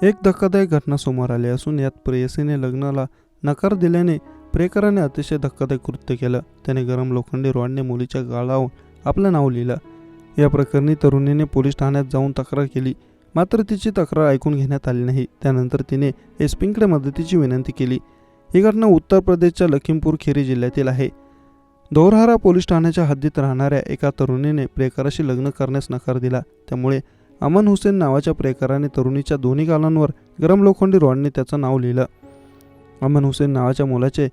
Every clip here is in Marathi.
एक धक्कादायक घटना समोर आली असून यात प्रेयसीने लग्नाला नकार दिल्याने प्रियकराने अतिशय धक्कादायक कृत्य केलं. त्याने गरम लोखंडी रॉडने मुलीच्या गालावर आपलं नाव लिहिलं. या प्रकरणी तरुणीने पोलीस ठाण्यात जाऊन तक्रार केली, मात्र तिची तक्रार ऐकून घेण्यात आली नाही. त्यानंतर तिने एसपींकडे मदतीची विनंती केली. ही घटना उत्तर प्रदेशच्या लखीमपूर खीरी जिल्ह्यातील आहे. दोरहारा पोलीस ठाण्याच्या हद्दीत राहणाऱ्या एका तरुणीने प्रियकराशी लग्न करण्यास नकार दिला. त्यामुळे अमन हुसेन नावाच्या प्रियकराने तरुणीच्या दोन्ही गालांवर गरम लोखंडी रॉडने त्याचं नाव लिहिलं. अमन हुसेन नावाच्या मुलाचे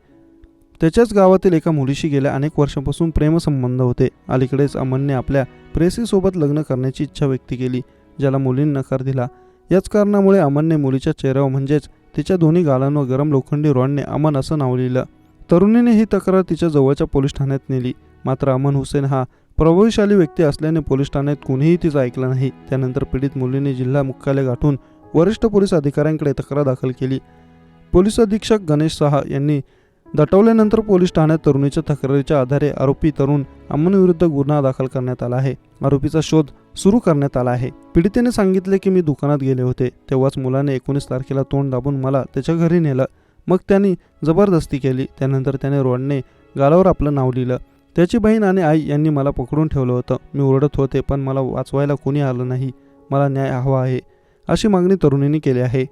त्याच्याच गावातील एका मुलीशी गेल्या अनेक वर्षांपासून प्रेमसंबंध होते. अलीकडेच अमनने आपल्या प्रेयसीसोबत लग्न करण्याची इच्छा व्यक्त केली, ज्याला मुलीने नकार दिला. याच कारणामुळे अमनने मुलीच्या चेहऱ्यावर म्हणजेच तिच्या दोन्ही गालांवर गरम लोखंडी रॉडने अमन असं नाव लिहिलं. तरुणीने ही तक्रार तिच्या जवळच्या पोलीस ठाण्यात नेली, मात्र अमन हुसेन हा प्रभावशाली व्यक्ती असल्याने पोलीस ठाण्यात कोणीही तिचं ऐकलं नाही. त्यानंतर पीडित मुलीने जिल्हा मुख्यालय गाठून वरिष्ठ पोलीस अधिकाऱ्यांकडे तक्रार दाखल केली. पोलीस अधीक्षक गणेश साहा यांनी दटवल्यानंतर पोलीस ठाण्यात तरुणीच्या तक्रारीच्या आधारे आरोपी तरुण अमनविरुद्ध गुन्हा दाखल करण्यात आला आहे. आरोपीचा शोध सुरू करण्यात आला आहे. पीडितेने सांगितले की मी दुकानात गेले होते, तेव्हाच मुलाने 19 तारखेला तोंड दाबून मला त्याच्या घरी नेलं. मग त्यांनी जबरदस्ती केली. त्यानंतर त्याने रॉडने गालावर आपलं नाव लिहिलं. त्याची बहीण आणि आई यांनी मला पकडून ठेवलं होतं. मी ओरडत होते, पण मला वाचवायला कोणी आलं नाही. मला न्याय हवा आहे, अशी मागणी तरुणीने केली आहे.